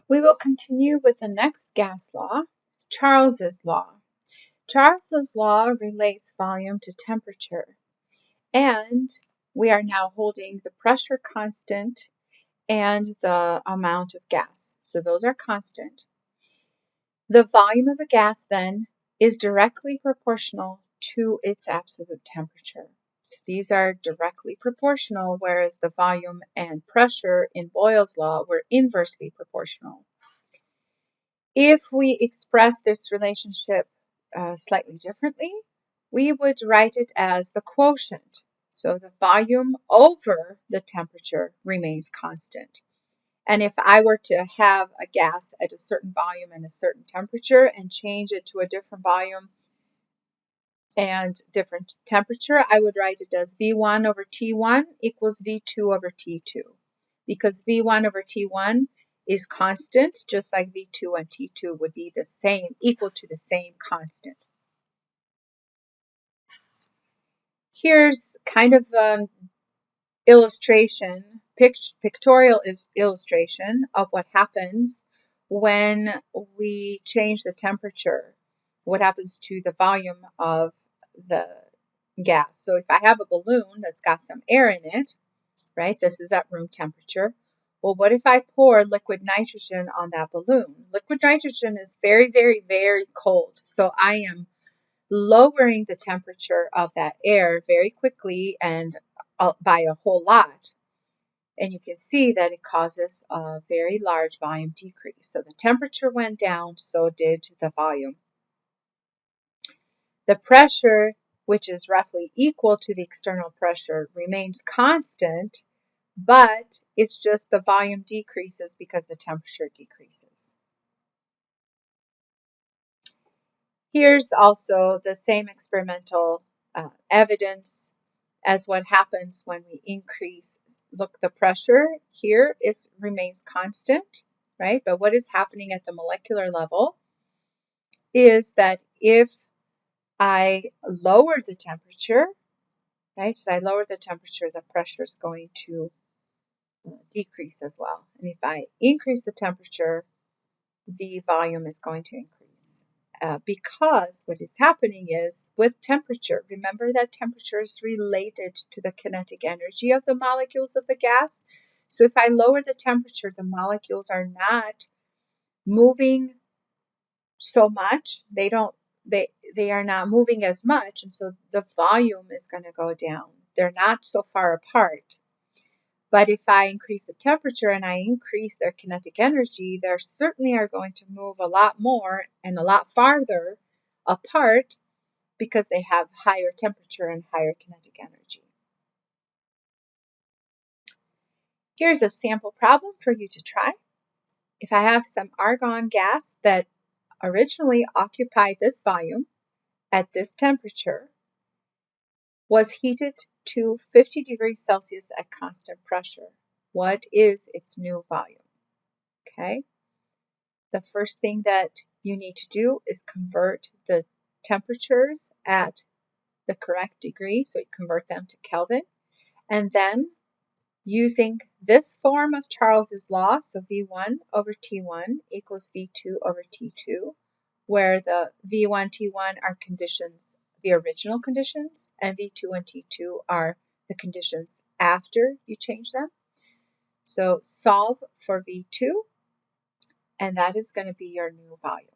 We will continue with the next gas law, Charles's law. Charles's law relates volume to temperature, and we are now holding the pressure constant and the amount of gas. So those are constant. The volume of a gas then is directly proportional to its absolute temperature. So these are directly proportional, whereas the volume and pressure in Boyle's law were inversely proportional. If we express this relationship slightly differently, we would write it as the quotient. So the volume over the temperature remains constant. And if I were to have a gas at a certain volume and a certain temperature and change it to a different volume and different temperature, I would write it as V1 over T1 equals V2 over T2. Because V1 over T1 is constant, just like V2 and T2 would be the same, equal to the same constant. Here's kind of an illustration, pictorial illustration of what happens when we change the temperature, what happens to the volume of the gas. So if I have a balloon that's got some air in it, right, this is at room temperature. Well, what if I pour liquid nitrogen on that balloon? Liquid nitrogen is very, very, very cold. So I am lowering the temperature of that air very quickly and by a whole lot. And you can see that it causes a very large volume decrease. So the temperature went down, so did the volume. The pressure, which is roughly equal to the external pressure, remains constant, but it's just the volume decreases because the temperature decreases. Here's also the same experimental evidence as what happens when we increase. Look, the pressure here remains constant, right? But what is happening at the molecular level is that if I lower the temperature, right? So I lower the temperature, the pressure is going to decrease as well. And if I increase the temperature, the volume is going to increase. Because what is happening is with temperature, remember that temperature is related to the kinetic energy of the molecules of the gas. So if I lower the temperature, the molecules are not moving so much. They are not moving as much, and so the volume is going to go down. They're not so far apart. But if I increase the temperature and I increase their kinetic energy, they certainly are going to move a lot more and a lot farther apart because they have higher temperature and higher kinetic energy. Here's a sample problem for you to try. If I have some argon gas that originally occupied this volume at this temperature, was heated to 50 degrees Celsius at constant pressure, what is its new volume? Okay. The first thing that you need to do is convert the temperatures at the correct degree, so you convert them to Kelvin. And then using this form of Charles's law, so V1 over T1 equals V2 over T2, where the V1, T1 are conditions, the original conditions, and V2 and T2 are the conditions after you change them. So solve for V2, and that is going to be your new volume.